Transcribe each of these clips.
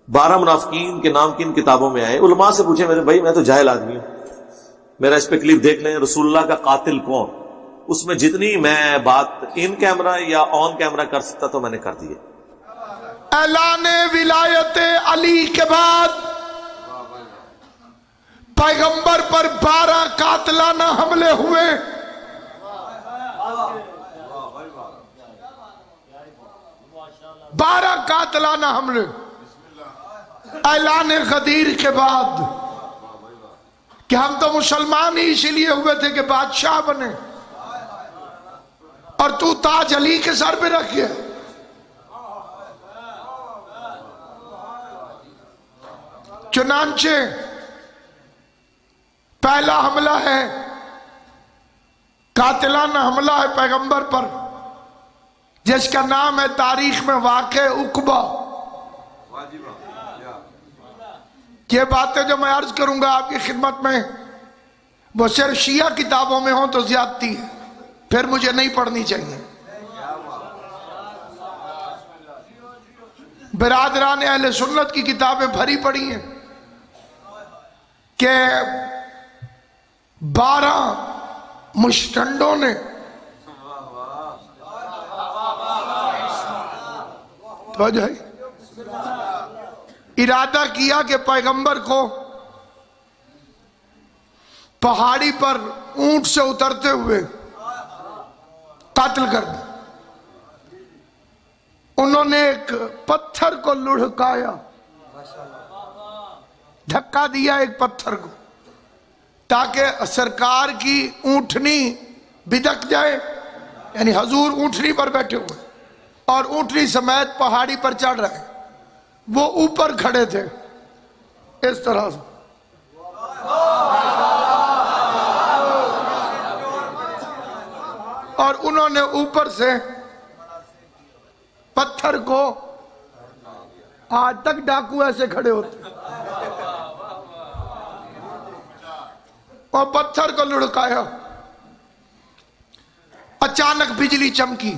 12 منافقین کے نام کن کتابوں میں آئے؟ علماء سے پوچھے میرے بھائی، میں تو جاہل آدمی ہوں، میرا اس پہ کلپ دیکھ لیں، رسول اللہ کا قاتل کون، اس میں جتنی میں بات ان کیمرہ یا آن کیمرہ کر سکتا تو میں نے کر دی ہے۔ اعلان ولایت علی کے بعد پیغمبر پر 12 قاتلانہ حملے ہوئے۔ بارہ قاتلانہ حملے اعلان غدیر کے بعد، کہ ہم تو مسلمان ہی اسی لیے ہوئے تھے کہ بادشاہ بنے، اور تو تاج علی کے سر پہ رکھ گیا۔ چنانچہ پہلا حملہ ہے، قاتلانہ حملہ ہے پیغمبر پر، جس کا نام ہے تاریخ میں واقع عقبہ۔ یہ باتیں جو میں عرض کروں گا آپ کی خدمت میں، وہ صرف شیعہ کتابوں میں ہوں تو زیادتی ہے، پھر مجھے نہیں پڑھنی چاہیے۔ برادران اہل سنت کی کتابیں بھری پڑی ہیں کہ 12 مشتنڈوں نے ارادہ کیا کہ پیغمبر کو پہاڑی پر اونٹ سے اترتے ہوئے قتل کر دیا۔ انہوں نے ایک پتھر کو لڑھکایا، دھکا دیا ایک پتھر کو، تاکہ سرکار کی اونٹنی بدک جائے، یعنی حضور اونٹنی پر بیٹھے ہوئے اور اونٹنی سمیت پہاڑی پر چڑھ رہے، وہ اوپر کھڑے تھے اس طرح سے، اور انہوں نے اوپر سے پتھر کو، آج تک ڈاکو ایسے کھڑے ہوتے، اور پتھر کو لڑکایا۔ اچانک بجلی چمکی،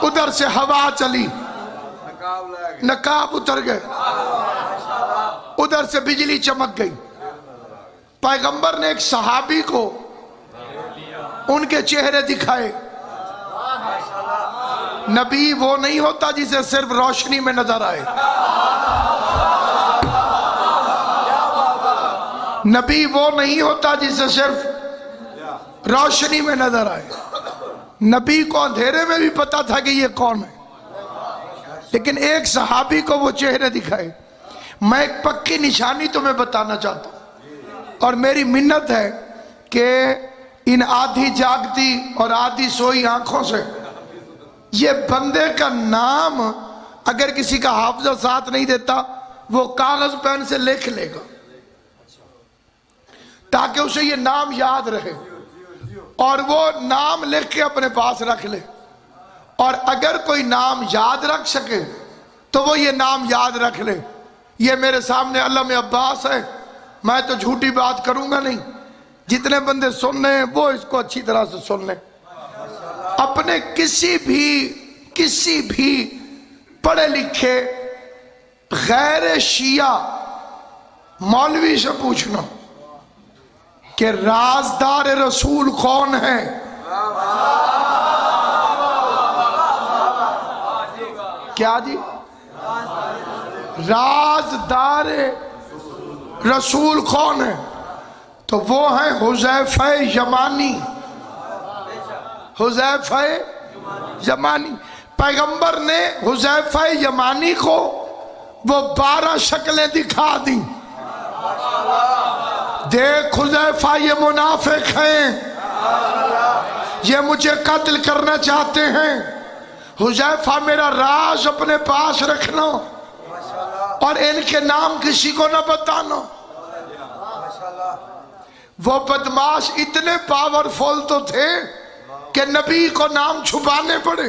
ادھر سے ہوا چلی، نقاب اتر گئے، ادھر سے بجلی چمک گئی۔ پیغمبر نے ایک صحابی کو ان کے چہرے دکھائے۔ نبی وہ نہیں ہوتا جسے صرف روشنی میں نظر آئے، نبی وہ نہیں ہوتا جسے صرف روشنی میں نظر آئے۔ نبی کو اندھیرے میں بھی پتا تھا کہ یہ کون ہے، لیکن ایک صحابی کو وہ چہرے دکھائے۔ میں ایک پکی نشانی تمہیں بتانا چاہتا ہوں، اور میری منت ہے کہ ان آدھی جاگتی اور آدھی سوئی آنکھوں سے یہ بندے کا نام اگر کسی کا حافظہ ساتھ نہیں دیتا، وہ کاغذ پین سے لکھ لے گا تاکہ اسے یہ نام یاد رہے، اور وہ نام لکھ کے اپنے پاس رکھ لے، اور اگر کوئی نام یاد رکھ سکے تو وہ یہ نام یاد رکھ لے۔ یہ میرے سامنے علم عباس ہے، میں تو جھوٹی بات کروں گا نہیں، جتنے بندے سن رہے ہیں وہ اس کو اچھی طرح سے سن لیں۔ اپنے کسی بھی پڑھے لکھے غیر شیعہ مولوی سے پوچھنا کہ رازدار رسول کون ہے، کیا جی؟ رازدار رسول کون ہے؟ تو وہ ہیں حذیفہ یمانی۔ حذیفہ یمانی، پیغمبر نے حذیفہ یمانی کو وہ 12 شکلیں دکھا دی۔ دیکھ حذیفہ، یہ منافق ہیں، یہ مجھے قتل کرنا چاہتے ہیں، حذیفہ میرا راز اپنے پاس رکھنا اور ان کے نام کسی کو نہ بتانا۔ وہ بدماش اتنے پاورفل تو تھے کہ نبی کو نام چھپانے پڑے۔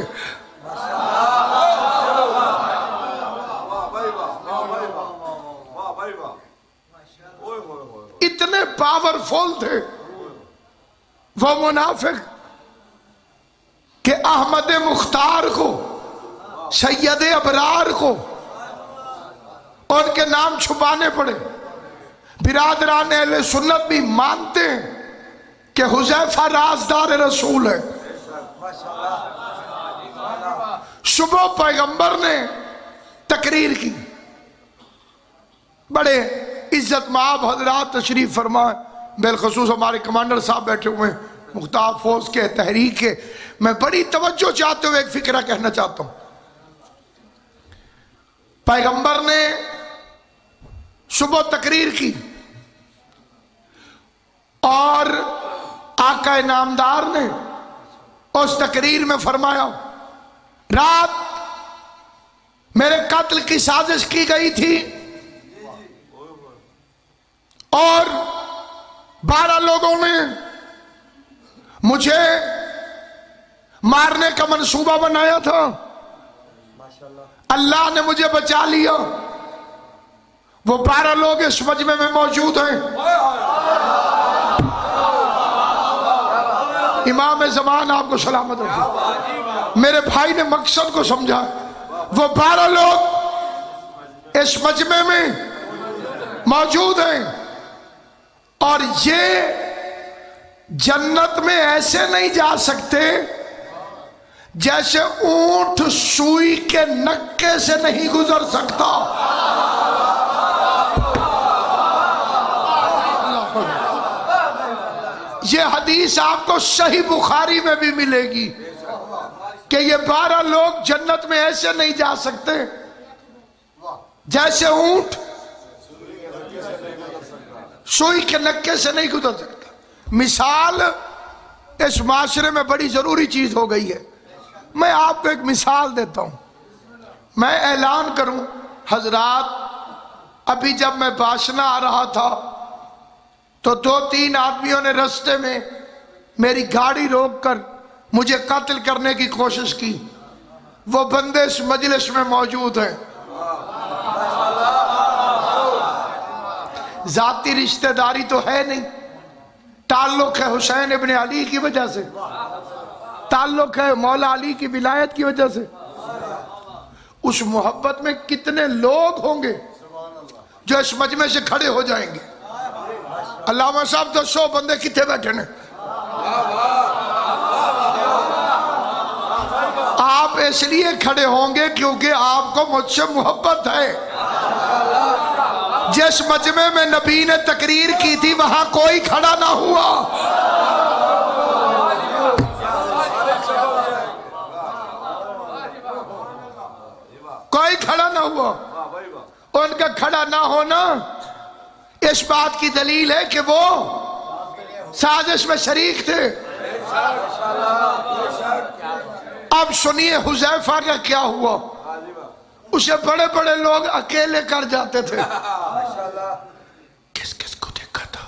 اتنے پاورفل تھے وہ منافق کہ احمد مختار کو سید ابرار کو ان کے نام چھپانے پڑے. برادران اہل سنت بھی مانتے ہیں کہ حذیفہ رازدار رسول ہے. صبح پیغمبر نے تقریر کی. بڑے عزت مآب حضرات تشریف فرمائے، بالخصوص ہمارے کمانڈر صاحب بیٹھے ہوئے ہیں مختار فوج کے، تحریک کے. میں بڑی توجہ چاہتے ہوئے ایک فکرہ کہنا چاہتا ہوں. پیغمبر نے صبح تقریر کی اور آقا نامدار نے اس تقریر میں فرمایا رات میرے قتل کی سازش کی گئی تھی اور 12 لوگوں نے مجھے مارنے کا منصوبہ بنایا تھا. اللہ نے مجھے بچا لیا. وہ 12 لوگ اس مجمع میں موجود ہیں. امام زمان آپ کو سلامت رکھے. میرے بھائی نے مقصد کو سمجھا. وہ 12 لوگ اس مجمع میں موجود ہیں اور یہ جنت میں ایسے نہیں جا سکتے جیسے اونٹ سوئی کے نکے سے نہیں گزر سکتا. یہ حدیث آپ کو صحیح بخاری میں بھی ملے گی کہ یہ 12 لوگ جنت میں ایسے نہیں جا سکتے جیسے اونٹ سوئی کے نکے سے نہیں گزر سکتا. مثال اس معاشرے میں بڑی ضروری چیز ہو گئی ہے. میں آپ کو ایک مثال دیتا ہوں. میں اعلان کروں حضرات، ابھی جب میں باشنا آ رہا تھا تو 2-3 آدمیوں نے رستے میں میری گاڑی روک کر مجھے قتل کرنے کی کوشش کی. وہ بندے اس مجلس میں موجود ہیں. ذاتی رشتہ داری تو ہے نہیں، تعلق ہے حسین ابن علی کی وجہ سے، تعلق ہے مولا علی کی ولایت کی وجہ سے. اس محبت میں کتنے لوگ ہوں گے جو اس مجمع سے کھڑے ہو جائیں گے. علامہ صاحب 200 بندے کتنے بیٹھے ہیں. آپ اس لیے کھڑے ہوں گے کیونکہ آپ کو مجھ سے محبت ہے. جس مجمع میں نبی نے تقریر کی تھی وہاں کوئی کھڑا نہ ہوا. کوئی کھڑا نہ ہوا. ان کا کھڑا نہ ہونا اس بات کی دلیل ہے کہ وہ سازش میں شریک تھے. اب سنیے حذیفہ کا کیا ہوا. اسے بڑے بڑے لوگ اکیلے کر جاتے تھے. کس کس کو دیکھا تھا؟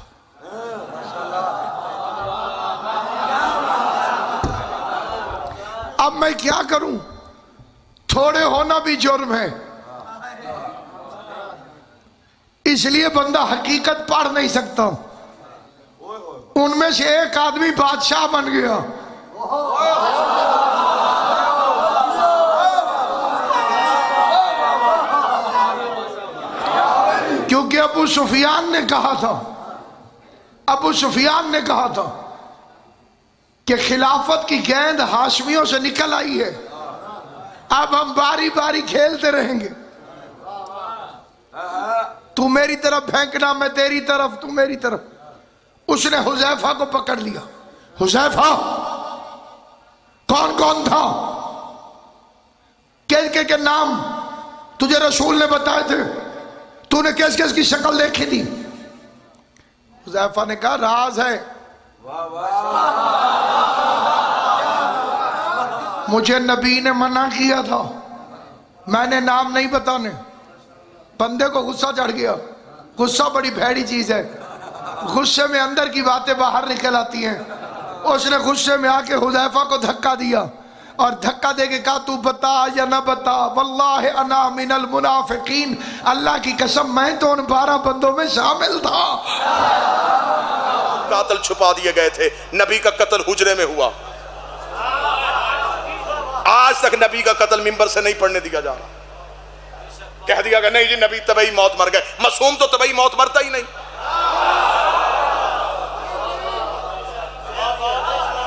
اب میں کیا کروں؟ تھوڑے ہونا بھی جرم ہے. اس لیے بندہ حقیقت پڑھ نہیں سکتا. ان میں سے ایک آدمی بادشاہ بن گیا. کیونکہ ابو سفیان نے کہا تھا کہ خلافت کی گیند ہاشمیوں سے نکل آئی ہے، اب ہم باری باری کھیلتے رہیں گے. تو میری طرف پھینکنا، میں تیری طرف، تو میری طرف. اس نے حذیفہ کو پکڑ لیا. حذیفہ کون کون تھا؟ کے نام تجھے رسول نے بتائے تھے، تو نے کس کس کی شکل دیکھی تھی؟ حذیفہ نے کہا راز ہے، مجھے نبی نے منع کیا تھا، میں نے نام نہیں بتانے. بندے کو غصہ چڑھ گیا. غصہ بڑی بھیڑی چیز ہے. غصے میں اندر کی باتیں باہر نکل آتی ہیں. اس نے غصے میں آ کے حذیفہ کو دھکا دیا اور دھکا دے کے کہا تو بتا یا نہ بتا، واللہ انا من المنافقین، اللہ کی قسم میں تو ان 12 بندوں میں شامل تھا. قاتل چھپا دیے گئے تھے. نبی کا قتل حجرے میں ہوا. آج تک نبی کا قتل منبر سے نہیں پڑھنے دیا جا رہا. کہہ دیا کہ نہیں جی نبی طبعی موت مر گئے. معصوم تو طبعی موت مرتا ہی نہیں.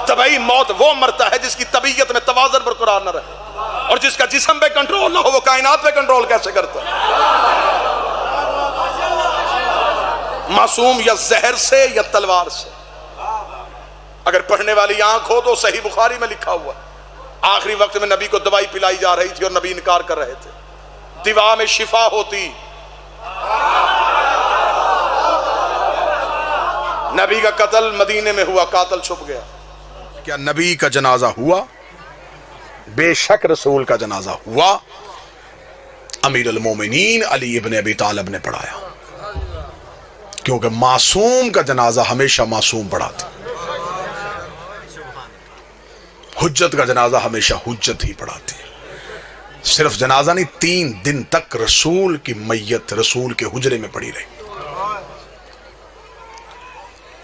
طبعی موت وہ مرتا ہے جس کی طبیعت میں توازن برقرار نہ رہے, اور جس کا جسم پہ کنٹرول نہ ہو وہ کائنات پہ کنٹرول کیسے کرتا ہے؟ معصوم یا زہر سے یا تلوار سے. اگر پڑھنے والی آنکھ ہو تو صحیح بخاری میں لکھا ہوا آخری وقت میں نبی کو دوائی پلائی جا رہی تھی اور نبی انکار کر رہے تھے. دوا میں شفا ہوتی. نبی کا قتل مدینے میں ہوا, قاتل چھپ گیا. کیا نبی کا جنازہ ہوا؟ بے شک رسول کا جنازہ ہوا. امیر المومنین علی ابن ابی طالب نے پڑھایا, کیونکہ معصوم کا جنازہ ہمیشہ معصوم پڑھاتے. حجت کا جنازہ ہمیشہ حجت ہی پڑھاتے. صرف جنازہ نہیں, 3 دن تک رسول کی میت رسول کے حجرے میں پڑی رہی.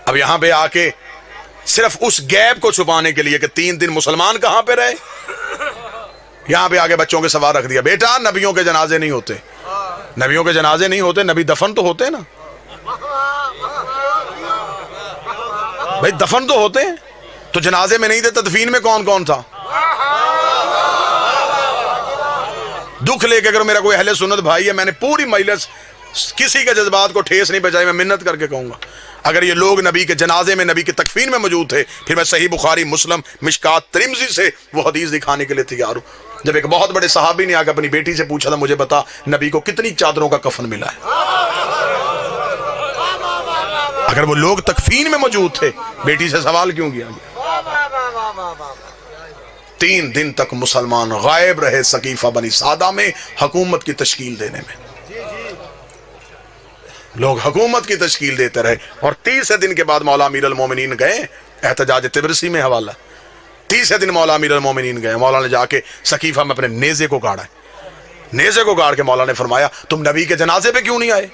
اب یہاں پہ آ کے صرف اس گیپ کو چھپانے کے لیے کہ 3 دن مسلمان کہاں پہ رہے, یہاں پہ آگے بچوں کے سوال رکھ دیا, بیٹا نبیوں کے جنازے نہیں ہوتے. نبیوں کے جنازے نہیں ہوتے, نبی دفن تو ہوتے نا بھائی, دفن تو ہوتے ہیں. تو جنازے میں نہیں تھے, تدفین میں کون کون تھا؟ دکھ لے کے اگر میرا کوئی اہل سنت بھائی ہے, میں نے پوری مجلس کسی کے جذبات کو ٹھیس نہیں پہنچائی, میں منت کر کے کہوں گا اگر یہ لوگ نبی کے جنازے میں نبی کی تکفین میں موجود تھے, پھر میں صحیح بخاری, مسلم, مشکات, ترمذی سے وہ حدیث دکھانے کے لیے تیار ہوں. جب ایک بہت بڑے صحابی نے آ کے اپنی بیٹی سے پوچھا تھا, مجھے بتا نبی کو کتنی چادروں کا کفن ملا ہے. اگر وہ لوگ تکفین میں موجود تھے, بیٹی سے سوال کیوں کیا گیا؟ 3 دن تک مسلمان غائب رہے سقیفہ بنی سعدہ میں حکومت کی تشکیل دینے میں. لوگ حکومت کی تشکیل دیتے رہے, اور 30 دن کے بعد مولا امیر المومنین گئے. احتجاج تبرسی میں حوالہ, 30 دن مولا امیر المومنین گئے. مولا نے جا کے سقیفہ میں اپنے نیزے کو گاڑا. نیزے کو گاڑ کے مولا نے فرمایا, تم نبی کے جنازے پہ کیوں نہیں آئے؟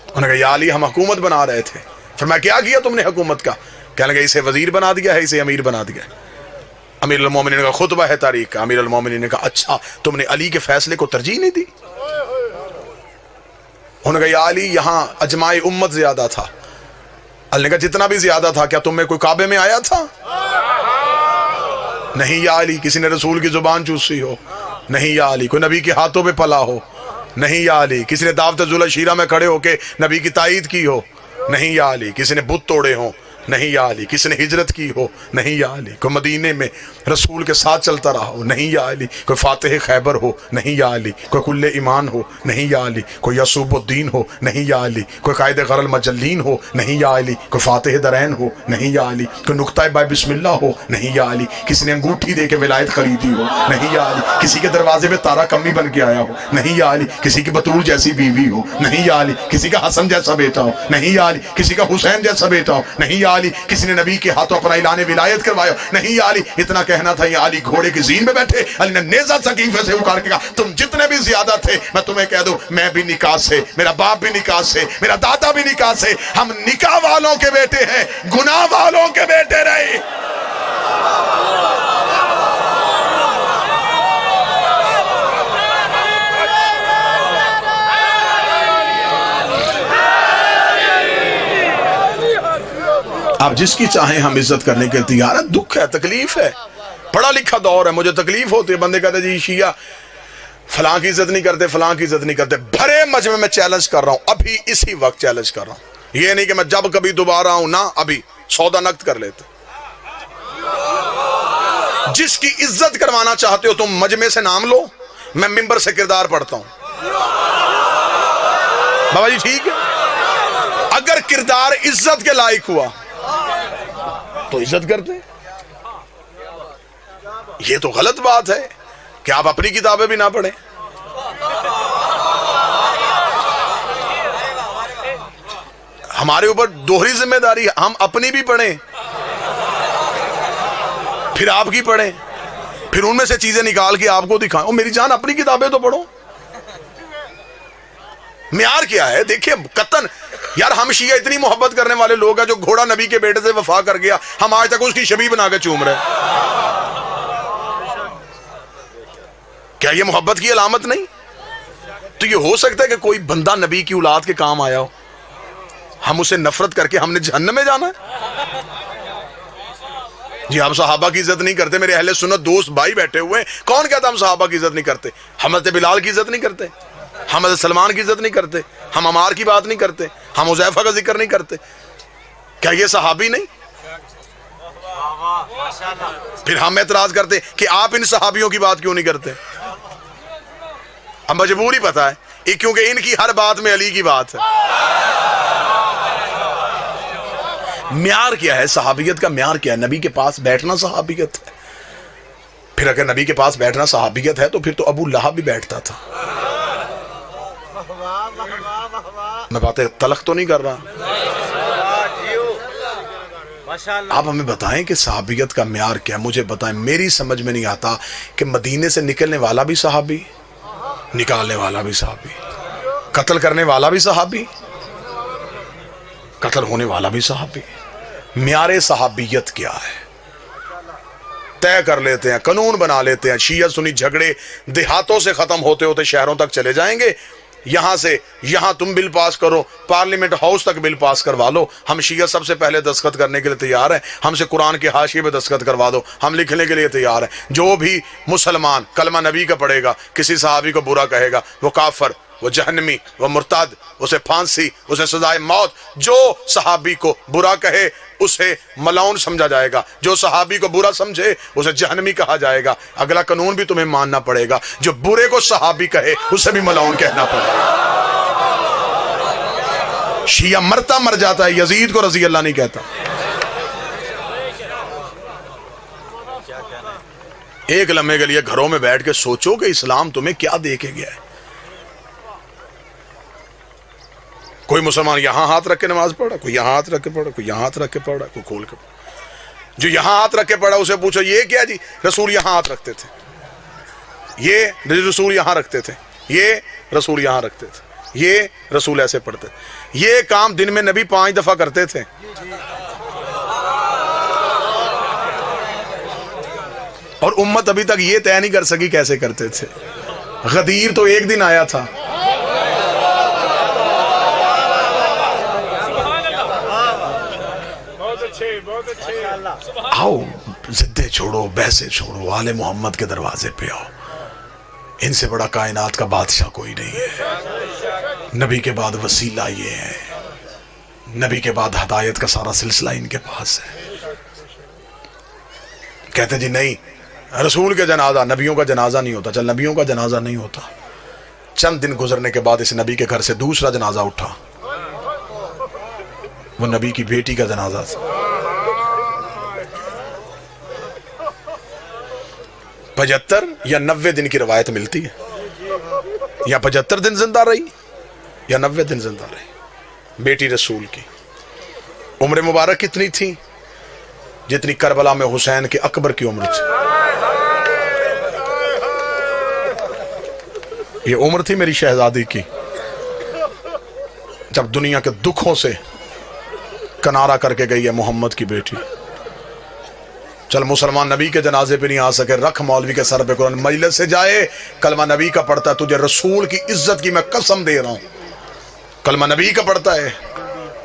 انہوں نے کہا یا علی ہم حکومت بنا رہے تھے. فرمایا کیا کیا تم نے حکومت کا؟ کہنے لگے اسے وزیر بنا دیا ہے, اسے امیر بنا دیا ہے. امیر المومنین کا خطبہ ہے تاریخ کا. امیر المومنین نے کہا اچھا تم نے علی کے فیصلے کو ترجیح نہیں دی؟ انہوں نے کہا یا علی یہاں اجماع امت زیادہ تھا. علی نے کہا جتنا بھی زیادہ تھا کیا تم میں کوئی کعبے میں آیا تھا؟ نہیں یا علی. کسی نے رسول کی زبان چوسی ہو؟ نہیں یا علی. کوئی نبی کے ہاتھوں پہ پلا ہو؟ نہیں یا علی. کسی نے دعوت ذوالعشیرہ میں کھڑے ہو کے نبی کی تائید کی ہو؟ نہیں یا علی. کسی نے بت توڑے ہوں؟ نہیں یا علی. کسی نے ہجرت کی ہو؟ نہیں یا علی. کوئی مدینے میں رسول کے ساتھ چلتا رہا ہو؟ نہیں یا علی. کوئی فاتح خیبر ہو؟ نہیں یا علی. کوئی کل ایمان ہو؟ نہیں یا علی. کوئی یعصوب الدین ہو؟ نہیں یا علی. کوئی قائد غر المجلین ہو؟ نہیں یا علی. کوئی فاتح درین ہو؟ نہیں یا علی. کوئی نقطہ باب بسم اللہ ہو؟ نہیں یا علی. کسی نے انگوٹھی دے کے ولایت خریدی ہو؟ نہیں یا علی. کسی کے دروازے میں تارا کمی بن کے آیا ہو؟ نہیں یا علی. کسی کی بطول جیسی بیوی ہو؟ نہیں یا علی. کسی کا حسن جیسا بیٹا ہو؟ نہیں یا علی. کسی کا حسین جیسا بیٹا ہو؟ نہیں یا علی. کسی نے نبی کے ہاتھوں اپنا اعلان ولایت کروایا؟ نہیں یا علی. اتنا کہنا تھا یا علی گھوڑے کی زین میں بیٹھے. علی نے نیزہ سقیفے سے اکھاڑ کے کہا تم جتنے بھی زیادہ تھے میں تمہیں کہہ دوں میں بھی نکاح سے, میرا باپ بھی نکاح سے, میرا دادا بھی نکاح سے, ہم نکاح والوں کے بیٹے ہیں, گناہ والوں کے بیٹے رہے. آپ جس کی چاہیں ہم عزت کرنے کے تیار ہیں. دکھ ہے, تکلیف ہے, پڑھا لکھا دور ہے, مجھے تکلیف ہوتی ہے. بندے کہتے جی شیعہ فلاں کی عزت نہیں کرتے, فلاں کی عزت نہیں کرتے. بھرے مجمع میں چیلنج کر رہا ہوں, ابھی اسی وقت چیلنج کر رہا ہوں. یہ نہیں کہ میں جب کبھی دوبارہ ہوں نا, ابھی سودا نقد کر لیتے. جس کی عزت کروانا چاہتے ہو تم مجمع سے نام لو, میں ممبر سے کردار پڑھتا ہوں. بابا جی ٹھیک ہے, اگر کردار عزت کے لائق ہوا تو عزت کرتے. یہ تو غلط بات ہے کہ آپ اپنی کتابیں بھی نہ پڑھیں. ہمارے اوپر دوہری ذمہ داری ہے, ہم اپنی بھی پڑھیں پھر آپ کی پڑھیں, پھر ان میں سے چیزیں نکال کے آپ کو دکھائیں. میری جان اپنی کتابیں تو پڑھو. معیار کیا ہے دیکھیں قطن. یار ہم شیعہ اتنی محبت کرنے والے لوگ ہیں, جو گھوڑا نبی کے بیٹے سے وفا کر گیا ہم آج تک اس کی شبیہ بنا کے چوم رہے. کیا یہ محبت کی علامت نہیں؟ تو یہ ہو سکتا ہے کہ کوئی بندہ نبی کی اولاد کے کام آیا ہو، ہم اسے نفرت کر کے ہم نے جہنم میں جانا ہے؟ جی ہم صحابہ کی عزت نہیں کرتے، میرے اہل سنت دوست بھائی بیٹھے ہوئے ہیں، کون کہتا ہم صحابہ کی عزت نہیں کرتے؟ ہم حضرت بلال کی عزت نہیں کرتے، ہم حضرت سلمان کی عزت نہیں کرتے، ہم عمار کی بات نہیں کرتے، ہم حذیفہ کا ذکر نہیں کرتے؟ کیا یہ صحابی نہیں؟ پھر ہم اعتراض کرتے کہ آپ ان صحابیوں کی بات کیوں نہیں کرتے؟ اب مجبوری پتہ ہے، کیونکہ ان کی ہر بات میں علی کی بات ہے۔ معیار کیا ہے صحابیت کا؟ معیار کیا ہے؟ نبی کے پاس بیٹھنا صحابیت ہے۔ پھر اگر نبی کے پاس بیٹھنا صحابیت ہے تو پھر تو ابو لہب بھی بیٹھتا تھا۔ میں باتیں تلخ تو نہیں کر رہا، آپ ہمیں بتائیں کہ صحابیت کا معیار کیا ہے؟ مجھے بتائیں، میری سمجھ میں نہیں آتا کہ مدینے سے نکلنے والا بھی صحابی، نکالنے والا بھی صحابی، قتل کرنے والا بھی صحابی، قتل ہونے والا بھی صحابی۔ معیار صحابیت کیا ہے؟ طے کر لیتے ہیں، قانون بنا لیتے ہیں، شیعہ سنی جھگڑے دیہاتوں سے ختم ہوتے ہوتے شہروں تک چلے جائیں گے، یہاں سے یہاں تم بل پاس کرو، پارلیمنٹ ہاؤس تک بل پاس کروا لو، ہم شیعہ سب سے پہلے دستخط کرنے کے لیے تیار ہیں، ہم سے قرآن کے حاشیے پہ دستخط کروا دو، ہم لکھنے کے لیے تیار ہیں۔ جو بھی مسلمان کلمہ نبی کا پڑھے گا، کسی صحابی کو برا کہے گا، وہ کافر، وہ جہنمی، وہ مرتد، اسے پھانسی، اسے سزائے موت۔ جو صحابی کو برا کہے اسے ملعون سمجھا جائے گا، جو صحابی کو برا سمجھے اسے جہنمی کہا جائے گا۔ اگلا قانون بھی تمہیں ماننا پڑے گا، جو برے کو صحابی کہے اسے بھی ملعون کہنا پڑے گا۔ شیعہ مرتا مر جاتا ہے، یزید کو رضی اللہ نہیں کہتا۔ ایک لمحے کے لیے گھروں میں بیٹھ کے سوچو کہ اسلام تمہیں کیا دے کے گیا ہے۔ کوئی مسلمان یہاں ہاتھ رکھ کے نماز پڑھا، کوئی یہاں ہاتھ رکھ کے پڑھا، کوئی یہاں ہاتھ رکھ کے پڑھا، کوئی کھول کے پڑھا۔ جو یہاں ہاتھ رکھ کے پڑھا اسے پوچھو یہ کیا؟ جی رسول یہاں ہاتھ رکھتے تھے، یہ رسول یہاں رکھتے تھے، یہ رسول یہاں رکھتے تھے، یہ رسول ایسے پڑھتے تھے۔ یہ کام دن میں نبی 5 دفعہ کرتے تھے۔ اور امت ابھی تک یہ طے نہیں کر سکی کیسے کرتے تھے۔ غدیر تو ایک دن آیا تھا، آؤ زدے چھوڑو، بحثیں چھوڑو، آل محمد کے دروازے پہ آؤ۔ ان سے بڑا کائنات کا بادشاہ کوئی نہیں ہے۔ نبی کے بعد وسیلہ یہ ہے، نبی کے بعد ہدایت کا سارا سلسلہ ان کے پاس ہے۔ کہتے جی نہیں، رسول کے جنازہ، نبیوں کا جنازہ نہیں ہوتا۔ چل نبیوں کا جنازہ نہیں ہوتا، چند دن گزرنے کے بعد اس نبی کے گھر سے دوسرا جنازہ اٹھا، وہ نبی کی بیٹی کا جنازہ تھا۔ 75 یا 90 دن کی روایت ملتی ہے، یا 75 دن زندہ رہی یا 90 دن زندہ رہی بیٹی رسول کی۔ عمر مبارک کتنی تھی؟ جتنی کربلا میں حسین کے اکبر کی عمر تھی۔ یہ عمر تھی میری شہزادی کی، جب دنیا کے دکھوں سے کنارہ کر کے گئی ہے محمد کی بیٹی۔ چل مسلمان نبی کے جنازے پہ نہیں آ سکے، رکھ مولوی کے سر پہ قرآن، مجلس سے جائے کلمہ نبی کا پڑھتا ہے، تجھے رسول کی عزت کی میں قسم دے رہا ہوں، کلمہ نبی کا پڑھتا ہے،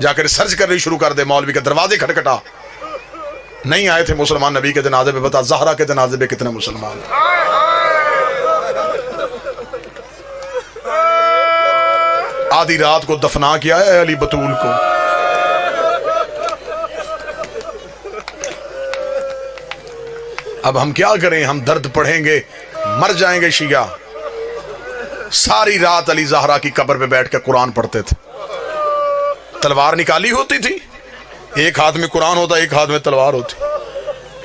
جا کے ریسرچ کرنی شروع کر دے، مولوی کے دروازے کھٹکھٹا۔ نہیں آئے تھے مسلمان نبی کے جنازے پہ، بتا زہرا کے جنازے پہ کتنے مسلمان؟ آدھی رات کو دفنا کیا ہے علی بطول کو۔ اب ہم کیا کریں؟ ہم درد پڑھیں گے، مر جائیں گے شیعہ۔ ساری رات علی زہرا کی قبر پہ بیٹھ کے قرآن پڑھتے تھے، تلوار نکالی ہوتی تھی، ایک ہاتھ میں قرآن ہوتا، ایک ہاتھ میں تلوار ہوتی۔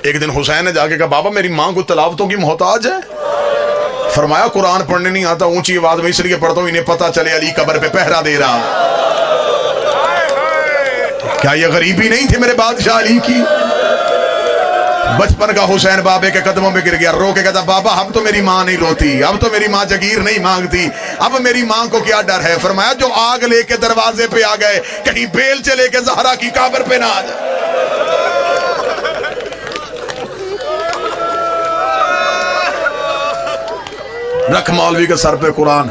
ایک دن حسین نے جا کے کہا بابا میری ماں کو تلاوتوں کی محتاج ہے۔ فرمایا قرآن پڑھنے نہیں آتا، اونچی آواز میں اس لیے پڑھتا ہوں انہیں پتہ چلے علی قبر پہ پہرا دے رہا۔ کیا یہ غریبی نہیں تھی میرے بادشاہ علی کی؟ بچپن کا حسین بابے کے قدموں پہ گر گیا، رو کے کہتا بابا اب تو میری ماں نہیں روتی، اب تو میری ماں جگیر نہیں مانگتی، اب میری ماں کو کیا ڈر ہے؟ فرمایا جو آگ لے کے دروازے پہ آ گئے، کہیں بیل چلے کے زہرا کی قبر پہ نہ آ جائے۔ رکھ مولوی کے سر پہ قرآن.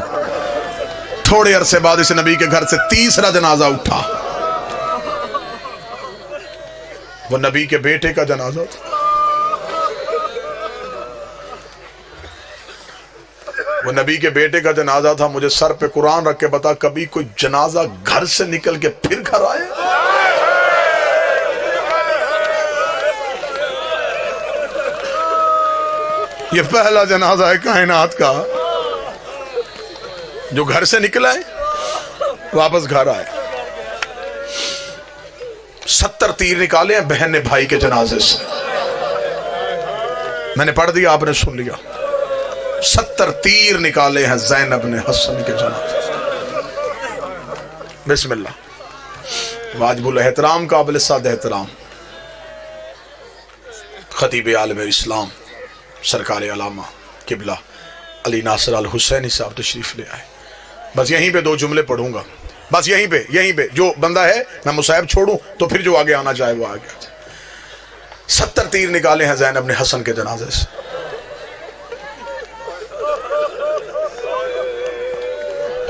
تھوڑے عرصے بعد اس نبی کے گھر سے تیسرا جنازہ اٹھا. وہ نبی کے بیٹے کا جنازہ تھا. وہ نبی کے بیٹے کا جنازہ تھا. مجھے سر پہ قرآن رکھ کے بتا کبھی کوئی جنازہ گھر سے نکل کے پھر گھر آئے؟ یہ پہلا جنازہ ہے کائنات کا جو گھر سے نکلا ہے واپس گھر آئے. 70 تیر نکالے ہیں بہن نے بھائی کے جنازے سے. میں نے پڑھ دیا، آپ نے سن لیا. 70 تیر نکالے ہیں زینب نے حسن کے جنازے سے. بسم اللہ. واجب الاحترام قابل صد احترام خطیب عالم اسلام سرکار علامہ قبلہ علی ناصر الحسینی صاحب تشریف لے آئے. بس یہیں پہ 2 جملے پڑھوں گا. بس یہیں پہ جو بندہ ہے میں مصاحب چھوڑوں تو پھر جو آگے آنا چاہے وہ آگے آ جائے. 70 تیر نکالے ہیں زینب نے حسن کے جنازے سے.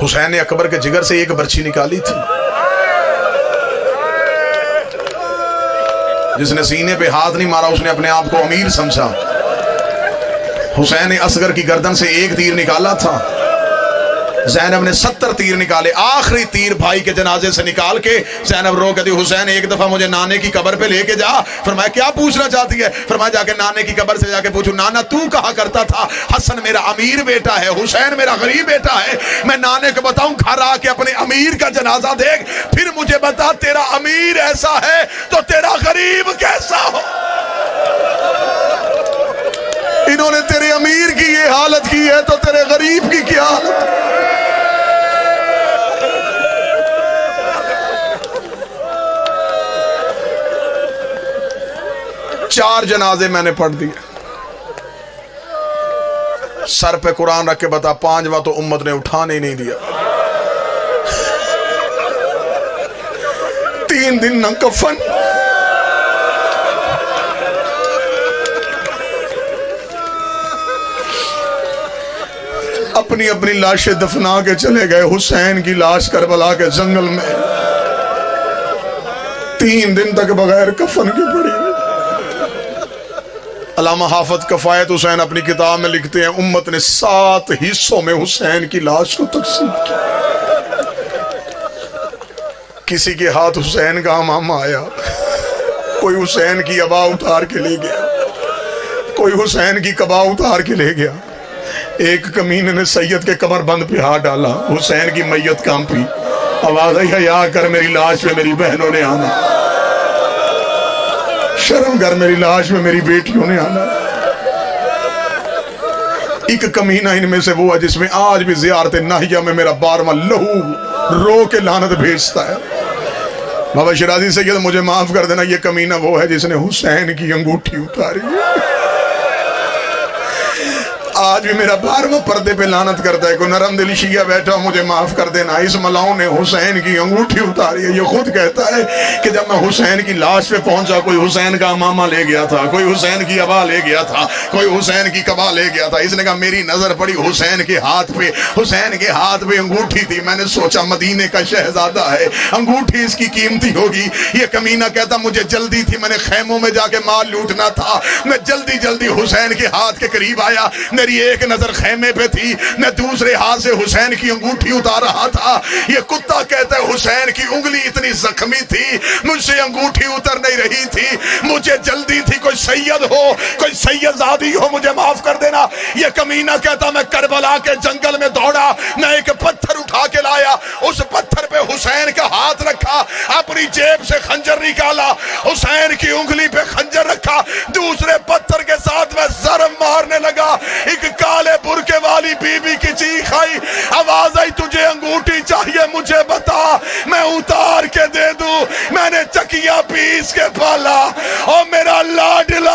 حسین نے اکبر کے جگر سے ایک برچھی نکالی تھی. جس نے سینے پہ ہاتھ نہیں مارا اس نے اپنے آپ کو امیر سمجھا. حسین نے اصغر کی گردن سے ایک تیر نکالا تھا. زینب نے 70 تیر نکالے. آخری تیر بھائی کے جنازے سے نکال کے زینب رو کہتی حسین ایک دفعہ مجھے نانے کی قبر پہ لے کے جا. فرمایا کیا پوچھنا چاہتی ہے؟ فرمایا جا کے نانے کی قبر سے جا کے پوچھو نانا تو کہا کرتا تھا حسن میرا امیر بیٹا ہے، حسین میرا غریب بیٹا ہے. میں نانے کو بتاؤں گھر آ کے اپنے امیر کا جنازہ دیکھ، پھر مجھے بتا تیرا امیر ایسا ہے تو تیرا غریب کیسا ہو. انہوں نے تیرے امیر کی یہ حالت کی ہے تو تیرے غریب کی کیا حالت. 4 جنازے میں نے پڑھ دیے. سر پہ قرآن رکھ کے بتا 5واں تو امت نے اٹھانے ہی نہیں دیا. 3 دن نہ کفن، اپنی اپنی لاشیں دفنا کے چلے گئے. حسین کی لاش کربلا کے جنگل میں 3 دن تک بغیر کفن کے پڑی. علامہ حافظ کفایت حسین اپنی کتاب میں لکھتے ہیں امت نے 7 حصوں میں حسین کی لاش کو تقسیم کیا. کسی کے ہاتھ حسین کا امامہ آیا، کوئی حسین کی عبا اتار کے لے گیا، کوئی حسین کی قبا اتار کے لے گیا. ایک کمینے نے سید کے کمر بند پہ ہاتھ ڈالا. حسین کی میت کانپی. آواز آئی حیا کر میری لاش پہ میری بہنوں نے آنا، شرم کر میری لاش میں میری بیٹیوں نے آنا. ایک کمینہ ان میں سے وہ ہے جس میں آج بھی زیارت ناہیہ میں میرا 12واں لہو رو کے لعنت بھیجتا ہے. بابا شرازی سید مجھے معاف کر دینا، یہ کمینہ وہ ہے جس نے حسین کی انگوٹھی اتاری. آج بھی میرا 12واں پردے پہ لعنت کرتا ہے. کوئی نرم دل شیعہ بیٹھا مجھے معاف کر دینا، اس ملاؤں نے حسین کی انگوٹھی اتاری ہے. یہ خود کہتا ہے کہ جب میں حسین کی لاش پہ پہنچا کوئی حسین کا امامہ لے گیا تھا، کوئی حسین کی عبا لے گیا تھا، کوئی حسین کی قبا لے گیا تھا. اس نے کہا میری نظر پڑی حسین کے ہاتھ پہ، حسین کے ہاتھ پہ انگوٹھی تھی. میں نے سوچا مدینے کا شہزادہ ہے، انگوٹھی اس کی قیمتی ہوگی. یہ کمینہ کہتا مجھے جلدی تھی، میں نے خیموں میں جا کے مال لوٹنا تھا. میں جلدی جلدی حسین کے ہاتھ کے قریب آیا. میری ایک نظر خیمے پہ تھی، میں دوسرے ہاتھ سے حسین کی انگوٹھی اتار رہا تھا. یہ کتا کہتا ہے حسین کی انگلی اتنی زخمی تھی مجھ سے انگوٹھی اتر نہیں رہی تھی. مجھے جلدی تھی، کوئی سید ہو، کوئی سید زادی ہو مجھے معاف کر دینا. یہ کمینہ کہتا میں کربلا کے جنگل میں دوڑا، میں ایک پتھر اٹھا کے لایا، اس پتھر پہ حسین کا ہاتھ رکھا، اپنی جیب سے خنجر نکالا، حسین کی انگلی پہ خنجر رکھا، دوسرے پتھر کے ساتھ میں ضرب مارنے لگا. ایک کالے برکے والی بی بی کی چیخ آئی، آواز آئی تجھے انگوٹھی چاہیے مجھے بتا میں اتار کے دے دوں. میں نے چکیا پیس کے پالا اور میرا لاڈلا